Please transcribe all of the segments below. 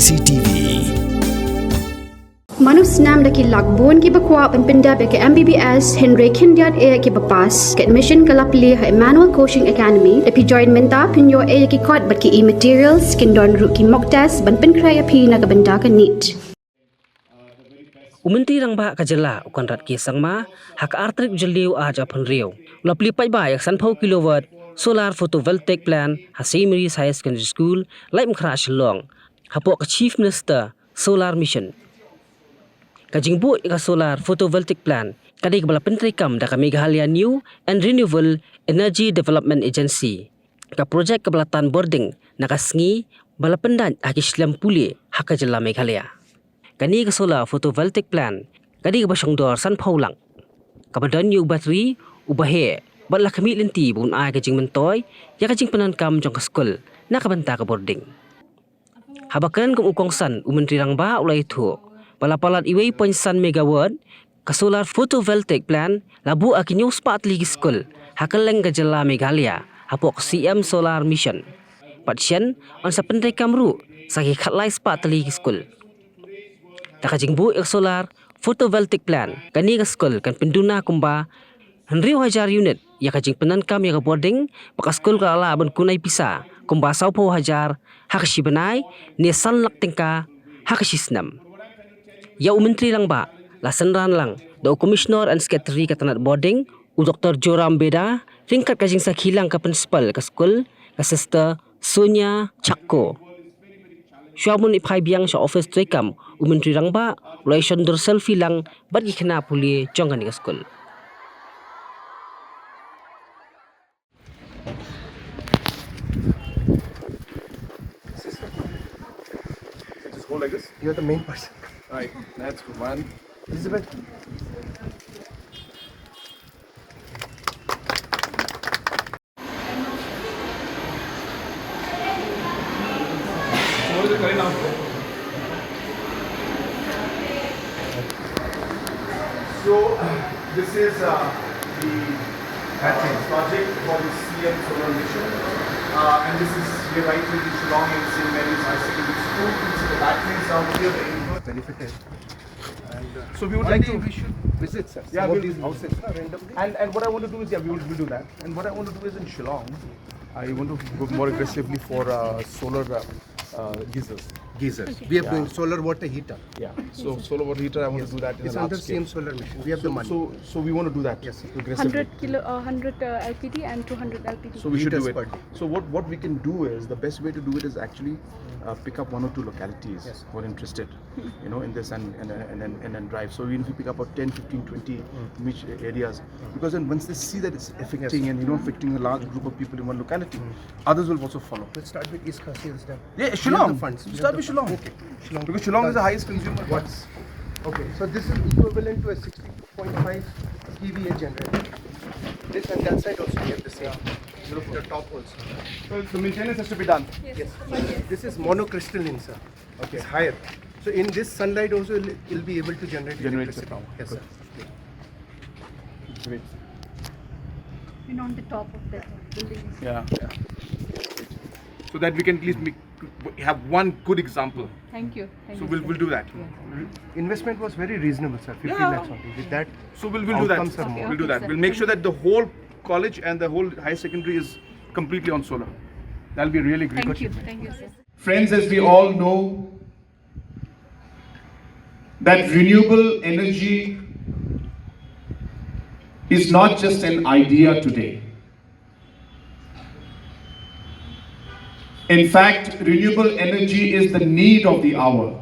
CCTV Manus nam daki lakbon ki bakwa penpenda ke MBBS Henry Kindiat e ki bapas ke admission ke lapli ha Emmanuel Coaching Academy epi join menta pinyo e ki kot bat ki e-materials kin don ru ki mock test ban pen kraya pi na benda ka neat Umentri rang ba kajela ukan rat ki sangma hak artrik jeliu a japan riu lapli pai ba yak san phau kilowatt solar photovoltaic plan hasimri high secondary school lai mkhra shillong hapok chief minister solar mission kajingbu ka solar photovoltaic plan kadi kebala pentri kam da Meghalaya New and Renewable Energy Development Agency ka projek kebelatan Bording nakasngi bala pendan akislam puli hak kajela Meghalaya kani ka solar photovoltaic plan kadi ka basong dor san phaulang kabadan yu battery ubahe bala kami lenti bun ai ka jing mentoy ya ka jing penan kam jong ka school na kabanta ka Bording habakan kum ukong san umentri rang ba ulai thu bala palat iway 0.1 megawatt ka solar photovoltaic plan labu akinyo spat ligi school hakaleng ka jela Meghalaya hapok CM solar mission patien on sa pentai kamru sagi khatlai spat ligi school takajingbu ek solar photovoltaic plan kani ka school kan penduna kumba 1,000 unit ya kajing penan kam ya ka Bording baka school ka ala ban kunai pisa kumba 10,000 hakashi banai ne sanlak tingka hakashi snam ya umentri lang ba lasanran lang do commissioner and secretary ka tanat Bording u Dr. Joram Beda ringkat kajing sa khilang ka principal ka school ka sister Sonia Chakko Shuh ipai biang sa office tuikam umentri rang ba relation dur selfie lang bagi kena puli jongan ka school Just hold like this. You're the main person. Alright, that's good one. Elizabeth. What is it current now? So this is the project for the CM solar mission, and this is here right in Shillong in St. Mary's High Secondary School. You can see the batteries out here. Benefited. And So we would like to. we should visit sir. Yeah, some we'll- of these houses randomly. And what I want to do is, yeah, we'll do that. And what I want to do is in Shillong, I want to go more aggressively for solar geysers. Geysers. We are Yeah. doing solar water heater. Yeah. So solar water heater, I want to do that in It's a large under scale. CM solar mission. We have the money. So we want to do that. Yes, sir. Aggressively. 100 LPD and 200 LPD. So we should do Meters it. per day. So what we can do is, the best way to do it is actually pick up 1 or 2 localities Yes. who are interested, in this and then drive. So even if we pick up about 10, 15, 20 niche areas, because then once they see that it's affecting and affecting a large group of people in one locality, others will also follow. Let's start with East Khasi this time. Yeah, We have Shillong. the funds. We Start have with the Shillong. funds. Okay. Shillong. Because Shillong is the highest consumer. What's okay? So this is equivalent to a 60.5 kVA generator. This and that side also we have the same. The top also. So the maintenance has to be done. Yes. This is monocrystalline, sir. Okay. It's higher. So in this sunlight also it'll be able to generate Generate the electricity. power. Yes, sir. Great. And on the top of the building. Yeah. So that we can at least have one good example. Thank you. Thank So you, we'll sir. do that. Investment was very reasonable, sir. 50 Yeah. lakhs only. With that, So we'll do that. Outcomes are more. We'll do that. Okay, We'll sir. make sure that the whole college and the whole high secondary is completely on solar. That'll be a really great Thank you. achievement. Thank you, sir. Friends, as we all know, that renewable energy is not just an idea today. In fact, renewable energy is the need of the hour.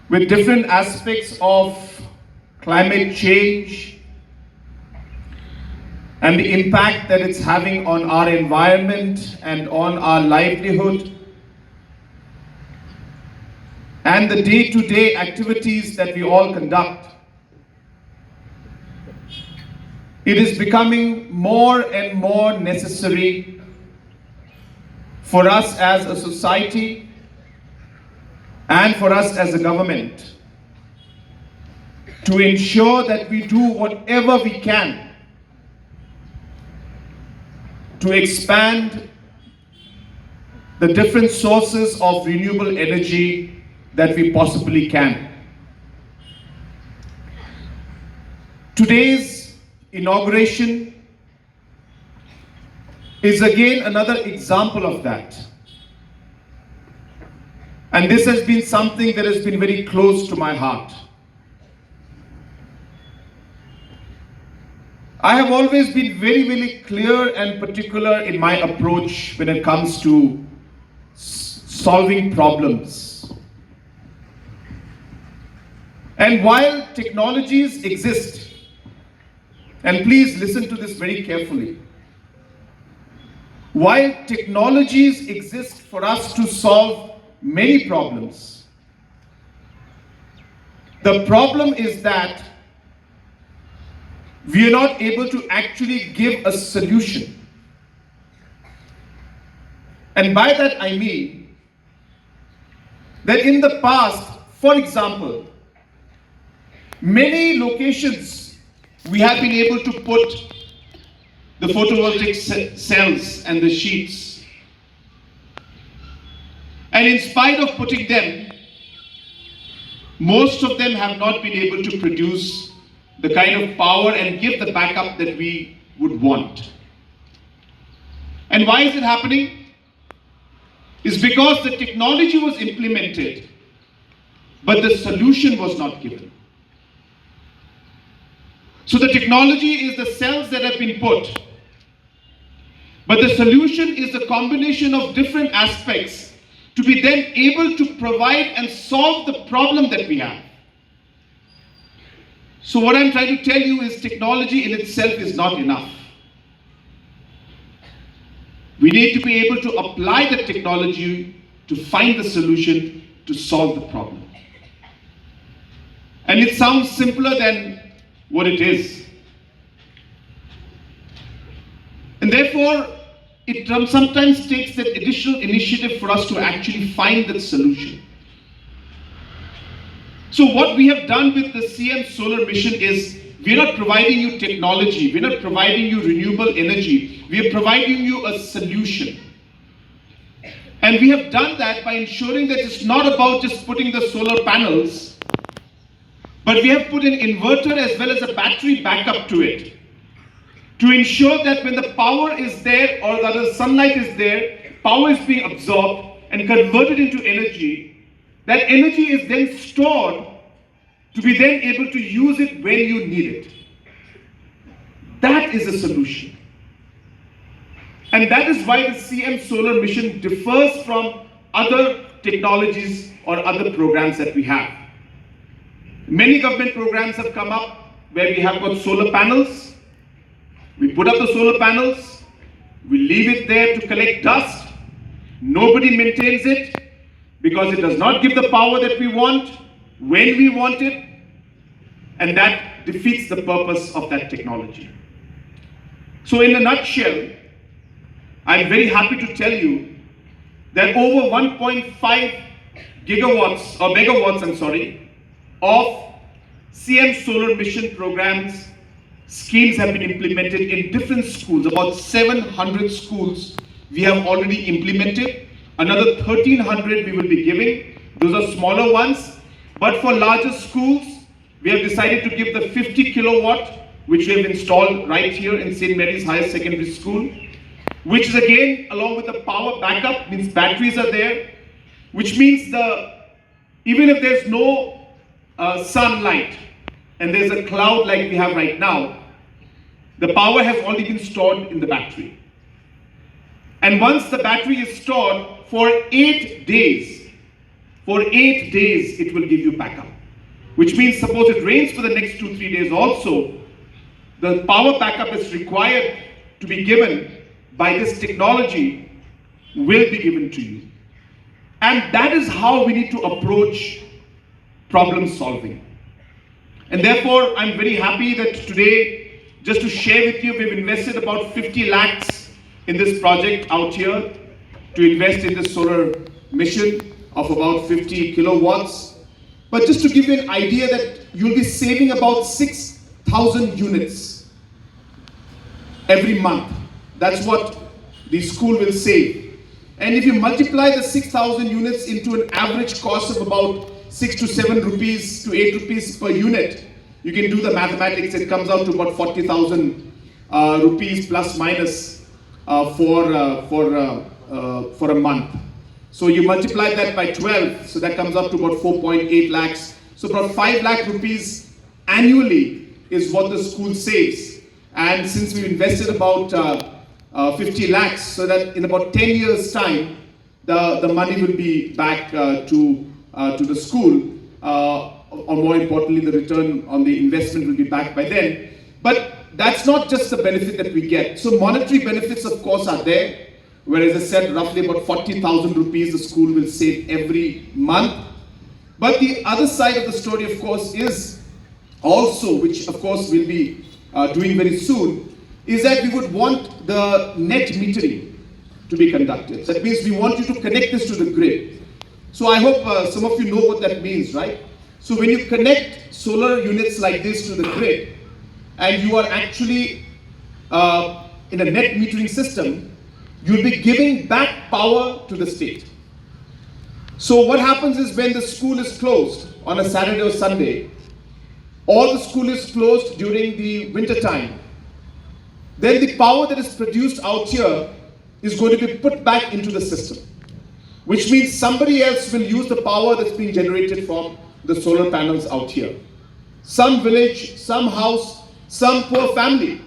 With different aspects of climate change and the impact that it's having on our environment and on our livelihood, and the day-to-day activities that we all conduct, it is becoming more and more necessary for us as a society and for us as a government to ensure that we do whatever we can to expand the different sources of renewable energy that we possibly can. Today's inauguration is again another example of that. And this has been something that has been very close to my heart. I have always been very, very clear and particular in my approach when it comes to solving problems. And while technologies exist, and please listen to this very carefully, while technologies exist for us to solve many problems, the problem is that we are not able to actually give a solution. And by that I mean that in the past, for example, many locations we have been able to put the photovoltaic cells and the sheets. And in spite of putting them, most of them have not been able to produce the kind of power and give the backup that we would want. And why is it happening? It's because the technology was implemented, but the solution was not given. So the technology is the cells that have been put, but the solution is the combination of different aspects to be then able to provide and solve the problem that we have. So what I'm trying to tell you is technology in itself is not enough. We need to be able to apply the technology to find the solution to solve the problem. And it sounds simpler than what it is. And therefore, it sometimes takes that additional initiative for us to actually find that solution. So what we have done with the CM Solar Mission is, we're not providing you technology, we're not providing you renewable energy, we are providing you a solution. And we have done that by ensuring that it's not about just putting the solar panels, but we have put an inverter as well as a battery backup to it, to ensure that when the power is there, or the sunlight is there, power is being absorbed and converted into energy. That energy is then stored to be then able to use it when you need it. That is a solution. And that is why the CM Solar Mission differs from other technologies or other programs that we have. Many government programs have come up where we have got solar panels. We put up the solar panels, we leave it there to collect dust. Nobody maintains it, because it does not give the power that we want, when we want it, and that defeats the purpose of that technology. So in a nutshell, I'm very happy to tell you that over 1.5 gigawatts, or megawatts, of CM Solar Mission programs, schemes have been implemented in different schools. About 700 schools we have already implemented. Another 1,300 we will be giving. Those are smaller ones. But for larger schools, we have decided to give the 50 kilowatt, which we have installed right here in St. Mary's Higher Secondary School, which is again, along with the power backup, means batteries are there, which means even if there's no sunlight and there's a cloud like we have right now, the power has already been stored in the battery. And once the battery is stored for 8 days, it will give you backup. Which means suppose it rains for the next 2-3 days also, the power backup is required to be given by this technology will be given to you. And that is how we need to approach problem solving. And therefore, I'm very happy that today, just to share with you, we've invested about 50 lakhs in this project out here to invest in the solar mission of about 50 kilowatts. But just to give you an idea that you'll be saving about 6,000 units every month. That's what the school will save. And if you multiply the 6,000 units into an average cost of about 6 to 7 rupees to 8 rupees per unit, you can do the mathematics. It comes out to about 40,000 rupees plus minus for a month. So you multiply that by 12, so that comes up to about 4.8 lakhs. So about 5 lakh rupees annually is what the school saves. And since we've invested about 50 lakhs, so that in about 10 years' time, the money will be back to the school, or more importantly, the return on the investment will be back by then. But that's not just the benefit that we get. So monetary benefits, of course, are there, where, as I said, roughly about 40,000 rupees the school will save every month. But the other side of the story, of course, is also, which of course we'll be doing very soon, is that we would want the net metering to be conducted. That means we want you to connect this to the grid. So I hope some of you know what that means, right? So when you connect solar units like this to the grid, and you are actually in a net metering system, you'll be giving back power to the state. So what happens is, when the school is closed on a Saturday or Sunday, or the school is closed during the winter time, then the power that is produced out here is going to be put back into the system, which means somebody else will use the power that's being generated from the solar panels out here. Some village, some house, some poor family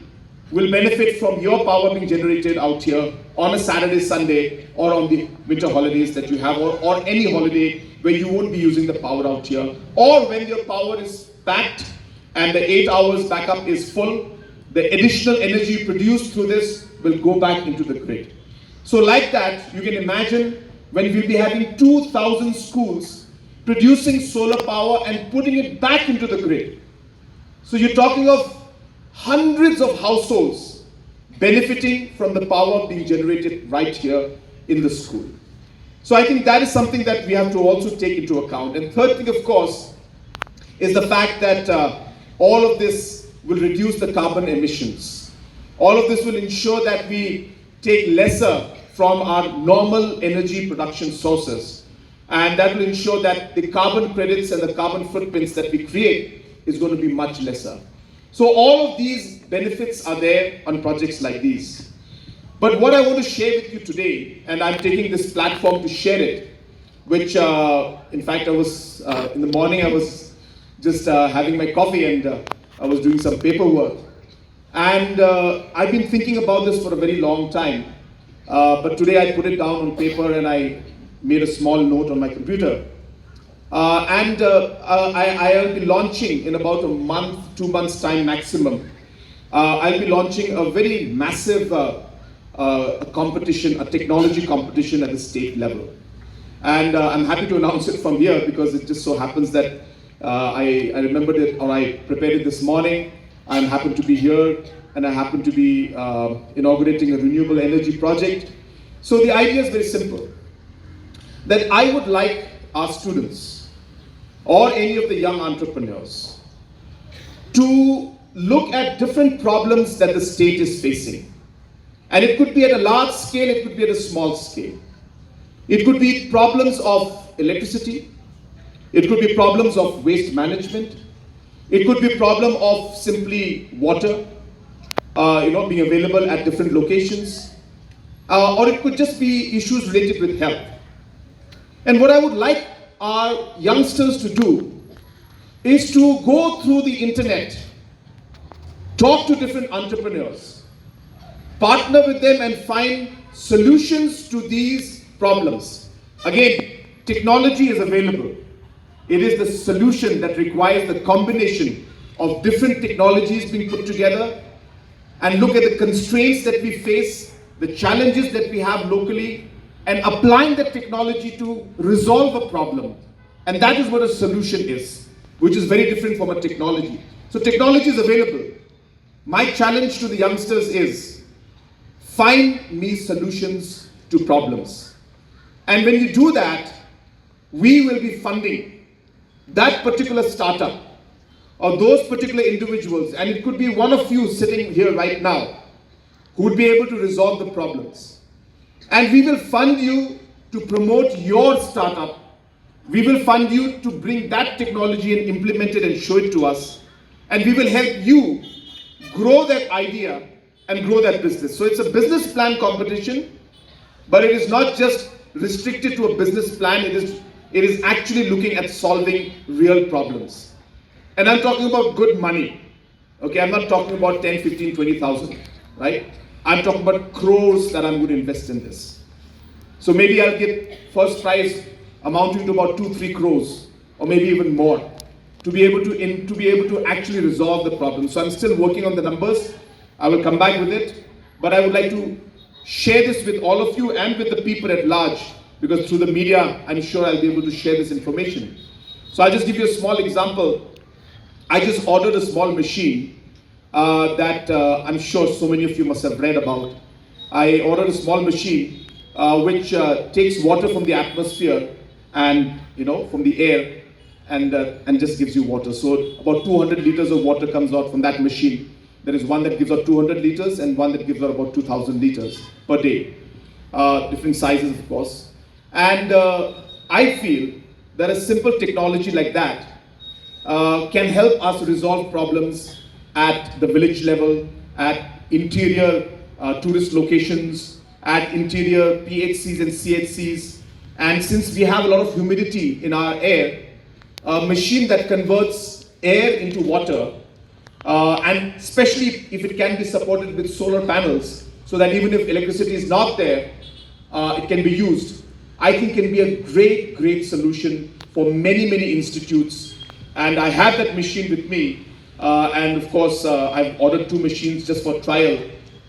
will benefit from your power being generated out here on a Saturday, Sunday, or on the winter holidays that you have, or any holiday where you won't be using the power out here, or when your power is backed and the 8 hours backup is full, the additional energy produced through this will go back into the grid. So like that, you can imagine when we'll be having 2,000 schools producing solar power and putting it back into the grid. So you're talking of hundreds of households benefiting from the power being generated right here in the school. So I think that is something that we have to also take into account. And third thing, of course, is the fact that all of this will reduce the carbon emissions. All of this will ensure that we take lesser from our normal energy production sources. And that will ensure that the carbon credits and the carbon footprints that we create is going to be much lesser. So all of these benefits are there on projects like these. But what I want to share with you today, and I'm taking this platform to share it, which in fact I was, in the morning I was just having my coffee and I was doing some paperwork. And I've been thinking about this for a very long time. But today I put it down on paper and I made a small note on my computer. I'll be launching in about a month, 2 months time maximum. I'll be launching a very massive competition, a technology competition at the state level. And I'm happy to announce it from here because it just so happens that I remembered it, or I prepared it this morning. I happen to be here and I happen to be inaugurating a renewable energy project. So the idea is very simple, that I would like our students or any of the young entrepreneurs to look at different problems that the state is facing. And it could be at a large scale, it could be at a small scale. It could be problems of electricity, it could be problems of waste management, it could be a problem of simply water, being available at different locations, or it could just be issues related with health. And what I would like our youngsters to do is to go through the internet, talk to different entrepreneurs, partner with them and find solutions to these problems. Again, technology is available. It is the solution that requires the combination of different technologies being put together and look at the constraints that we face, the challenges that we have locally, and applying the technology to resolve a problem. And that is what a solution is, which is very different from a technology. So technology is available. My challenge to the youngsters is, find me solutions to problems. And when you do that, we will be funding that particular startup or those particular individuals, and it could be one of you sitting here right now, who would be able to resolve the problems. And we will fund you to promote your startup. We will fund you to bring that technology and implement it and show it to us. And we will help you grow that idea and grow that business. So it's a business plan competition, but it is not just restricted to a business plan. It is actually looking at solving real problems. And I'm talking about good money. Okay, I'm not talking about 10, 15, 20,000, right? I'm talking about crores that I'm going to invest in this. So maybe I'll get first prize amounting to about 2-3 crores, or maybe even more, to be able to actually resolve the problem. So I'm still working on the numbers. I will come back with it, but I would like to share this with all of you and with the people at large, because through the media, I'm sure I'll be able to share this information. So I'll just give you a small example. I just ordered a small machine that I'm sure so many of you must have read about. I ordered a small machine which takes water from the atmosphere and from the air and just gives you water. So about 200 liters of water comes out from that machine. There is one that gives out 200 liters and one that gives out about 2,000 liters per day. Different sizes, of course. And I feel that a simple technology like that can help us resolve problems at the village level, at interior tourist locations, at interior PHCs and CHCs. And since we have a lot of humidity in our air, a machine that converts air into water, and especially if it can be supported with solar panels, so that even if electricity is not there, it can be used, I think can be a great, great solution for many, many institutes. And I have that machine with me. And of course, I've ordered 2 machines just for trial.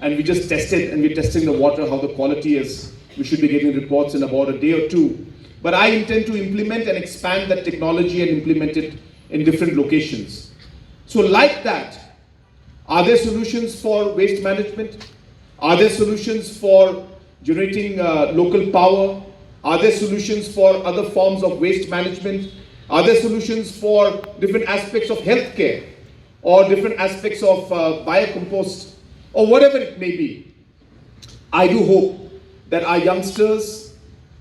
And we just tested, and we're testing the water, how the quality is. We should be getting reports in about a day or 2. But I intend to implement and expand that technology and implement it in different locations. So like that, are there solutions for waste management? Are there solutions for generating local power? Are there solutions for other forms of waste management? Are there solutions for different aspects of healthcare or different aspects of biocompost or whatever it may be? I do hope that our youngsters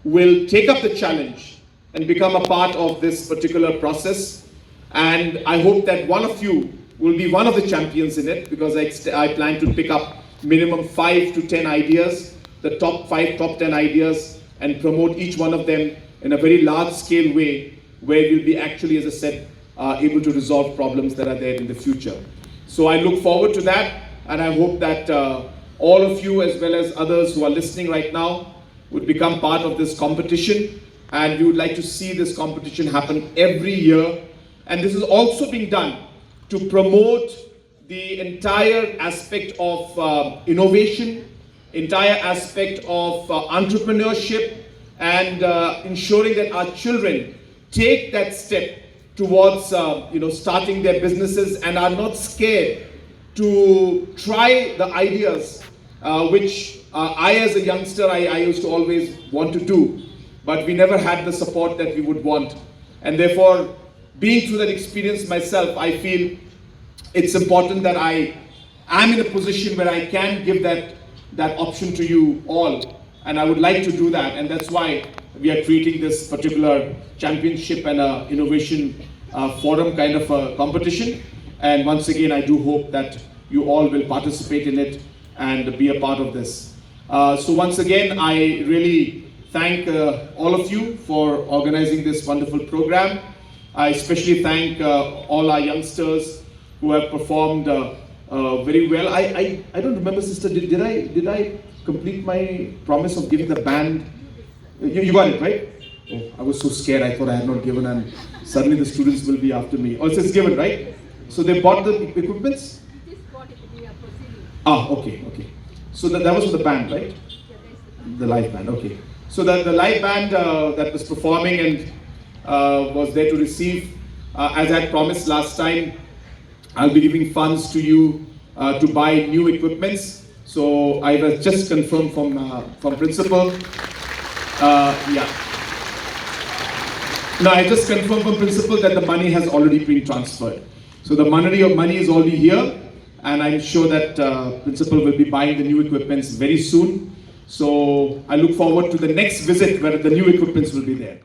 will take up the challenge and become a part of this particular process. And I hope that one of you will be one of the champions in it, because I plan to pick up minimum 5 to 10 ideas, the top 5, top 10 ideas, and promote each one of them in a very large scale way, where we'll be actually, as I said, able to resolve problems that are there in the future. So I look forward to that, and I hope that all of you, as well as others who are listening right now, would become part of this competition. And we would like to see this competition happen every year. And this is also being done to promote the entire aspect of innovation, entire aspect of entrepreneurship, and ensuring that our children take that step towards starting their businesses and are not scared to try the ideas which I, as a youngster, I used to always want to do, but we never had the support that we would want. And therefore, being through that experience myself, I feel it's important that I am in a position where I can give that option to you all. And I would like to do that. And that's why we are creating this particular championship and innovation forum kind of a competition. And once again, I do hope that you all will participate in it and be a part of this. So once again, I really thank all of you for organizing this wonderful program. I especially thank all our youngsters who have performed very well. I don't remember, sister, did I complete my promise of giving the band? You got it, right? Oh, I was so scared, I thought I had not given, and suddenly the students will be after me. Oh, it's given, right? So they bought the equipments? Ah, okay. So that was for the band, right? The live band, okay. So the live band that was performing and was there to receive, as I had promised last time, I'll be giving funds to you to buy new equipments. So I was just confirmed from principal. Yeah. No, I just confirmed from principal that the money has already been transferred. So the money is already here, and I'm sure that principal will be buying the new equipments very soon. So I look forward to the next visit where the new equipments will be there.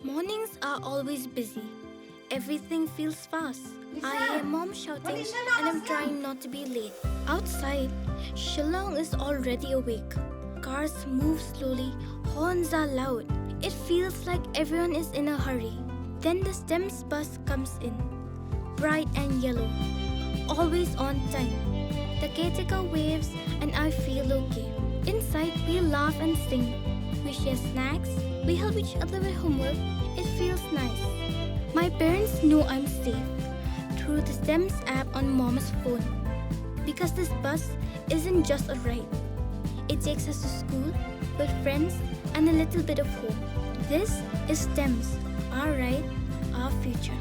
Mornings are always busy. Everything feels fast. I hear mom shouting and I'm trying not to be late. Outside, Shillong is already awake. Cars move slowly, horns are loud. It feels like everyone is in a hurry. Then the STEMS bus comes in, bright and yellow, always on time. The caretaker waves and I feel okay. Inside, we laugh and sing. We share snacks, we help each other with homework. It feels nice. My parents know I'm safe through the STEMS app on mom's phone. Because this bus isn't just a ride. It takes us to school with friends and a little bit of hope. This is STEMS, our ride, our future.